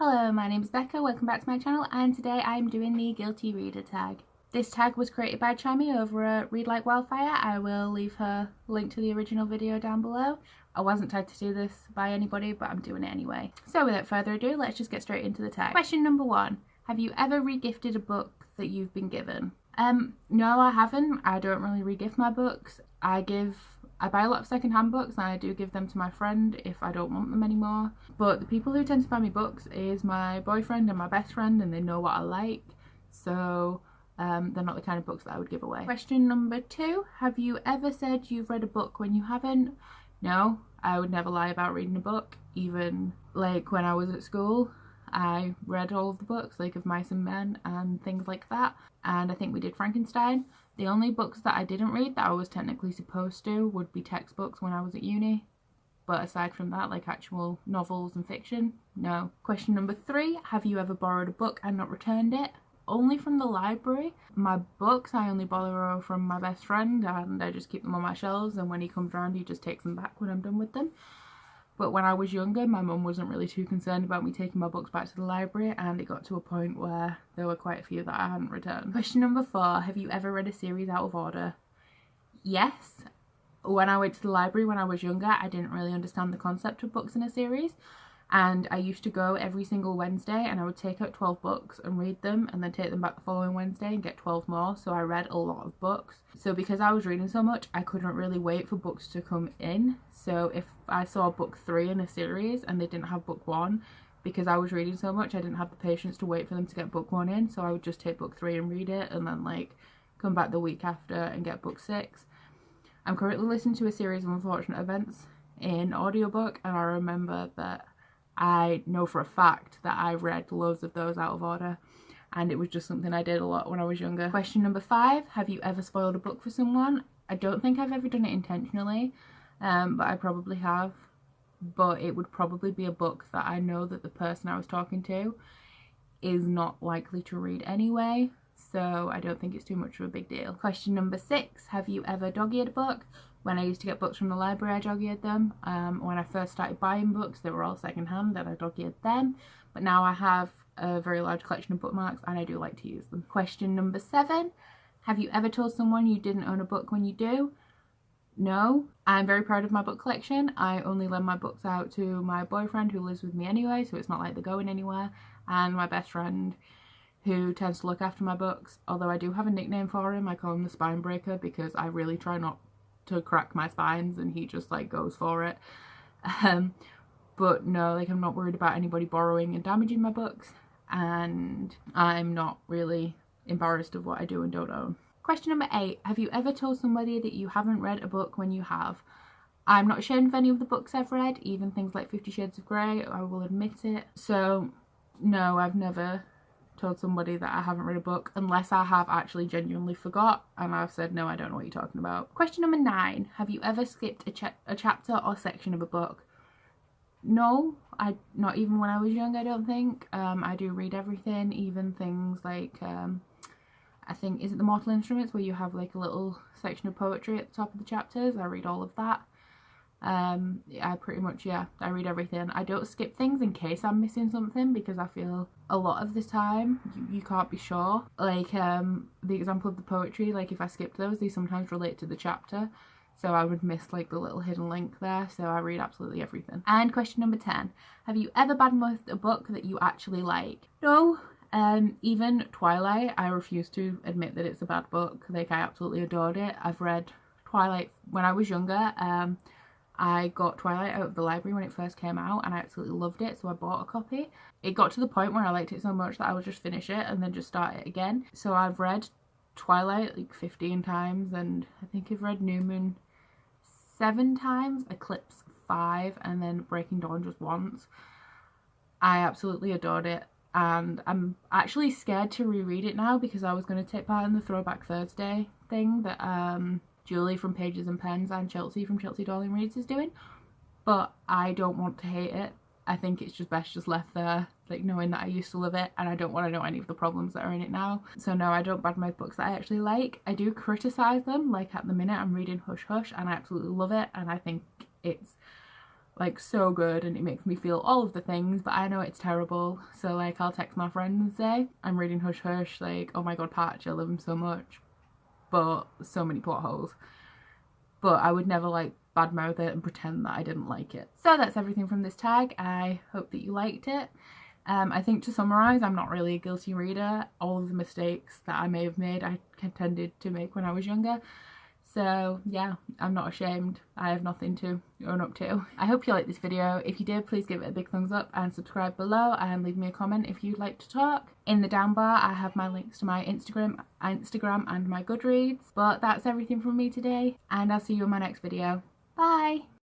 Hello, my name is Becca, welcome back to my channel, and today I'm doing the Guilty Reader tag. This tag was created by Chami over at Read Like Wildfire. I will leave her link to the original video down below. I wasn't tagged to do this by anybody, but I'm doing it anyway. So without further ado, let's just get straight into the tag. Question number 1. Have you ever regifted a book that you've been given? No, I haven't. I don't really regift my books. I buy a lot of second-hand books and I do give them to my friend if I don't want them anymore. But the people who tend to buy me books is my boyfriend and my best friend, and they know what I like. So they're not the kind of books that I would give away. Question number 2. Have you ever said you've read a book when you haven't? No, I would never lie about reading a book. Even like when I was at school, I read all of the books, like of Mice and Men and things like that. And I think we did Frankenstein. The only books that I didn't read that I was technically supposed to would be textbooks when I was at uni. But aside from that, like actual novels and fiction, no. Question number 3. Have you ever borrowed a book and not returned it? Only from the library. My books I only borrow from my best friend, and I just keep them on my shelves, and when he comes around he just takes them back when I'm done with them. But when I was younger, my mum wasn't really too concerned about me taking my books back to the library, and it got to a point where there were quite a few that I hadn't returned. Question number 4. Have you ever read a series out of order? Yes. When I went to the library when I was younger, I didn't really understand the concept of books in a series, and I used to go every single Wednesday and I would take out 12 books and read them and then take them back the following Wednesday and get 12 more. So I read a lot of books. So because I was reading so much, I couldn't really wait for books to come in. So if I saw book 3 in a series and they didn't have book 1, because I was reading so much, I didn't have the patience to wait for them to get book 1 in. So I would just take book 3 and read it, and then like come back the week after and get book 6. I'm currently listening to a series of unfortunate events in audiobook, and I remember that I know for a fact that I read loads of those out of order, and it was just something I did a lot when I was younger. Question number 5. Have you ever spoiled a book for someone? I don't think I've ever done it intentionally, but I probably have. But it would probably be a book that I know that the person I was talking to is not likely to read anyway, so I don't think it's too much of a big deal. Question number 6. Have you ever dog-eared a book? When I used to get books from the library, I dog-eared them. When I first started buying books, they were all second-hand and I dog-eared them. But now I have a very large collection of bookmarks and I do like to use them. Question number 7. Have you ever told someone you didn't own a book when you do? No. I'm very proud of my book collection. I only lend my books out to my boyfriend who lives with me anyway, so it's not like they're going anywhere, and my best friend who tends to look after my books. Although I do have a nickname for him. I call him the Spine Breaker because I really try not to crack my spines and he just like goes for it. But no, like I'm not worried about anybody borrowing and damaging my books, and I'm not really embarrassed of what I do and don't own. Question number 8. Have you ever told somebody that you haven't read a book when you have? I'm not ashamed of any of the books I've read, even things like 50 Shades of Grey, I will admit it. So no, I've never told somebody that I haven't read a book unless I have actually genuinely forgot and I've said no, I don't know what you're talking about. Question number 9. Have you ever skipped a chapter or section of a book? No, not even when I was young, I don't think. I do read everything, even things like I think, is it The Mortal Instruments, where you have like a little section of poetry at the top of the chapters? I read all of that. I pretty much, yeah, I read everything. I don't skip things in case I'm missing something, because I feel a lot of the time you can't be sure. Like the example of the poetry, like if I skipped those, they sometimes relate to the chapter, so I would miss like the little hidden link there. So I read absolutely everything. And question number 10. Have you ever badmouthed a book that you actually like? No. Even Twilight, I refuse to admit that it's a bad book. Like I absolutely adored it. I've read Twilight when I was younger. I got Twilight out of the library when it first came out and I absolutely loved it, so I bought a copy. It got to the point where I liked it so much that I would just finish it and then just start it again. So I've read Twilight like 15 times, and I think I've read New Moon 7 times, Eclipse 5, and then Breaking Dawn just once. I absolutely adored it, and I'm actually scared to reread it now because I was going to take part in the Throwback Thursday thing that Julie from Pages and Pens and Chelsea from Chelsea Darling Reads is doing, but I don't want to hate it. I think it's just best just left there, like knowing that I used to love it, and I don't want to know any of the problems that are in it now. So no, I don't badmouth books that I actually like. I do criticise them, like at the minute I'm reading Hush Hush and I absolutely love it, and I think it's like so good, and it makes me feel all of the things, but I know it's terrible. So like I'll text my friend and say I'm reading Hush Hush, like oh my god Patch, I love him so much, but so many plot holes. But I would never like badmouth it and pretend that I didn't like it. So that's everything from this tag. I hope that you liked it. I think to summarise, I'm not really a guilty reader. All of the mistakes that I may have made, I tended to make when I was younger. So yeah, I'm not ashamed. I have nothing to own up to. I hope you liked this video. If you did, please give it a big thumbs up and subscribe below and leave me a comment if you'd like to talk. In the down bar, I have my links to my Instagram and my Goodreads. But that's everything from me today, and I'll see you in my next video. Bye!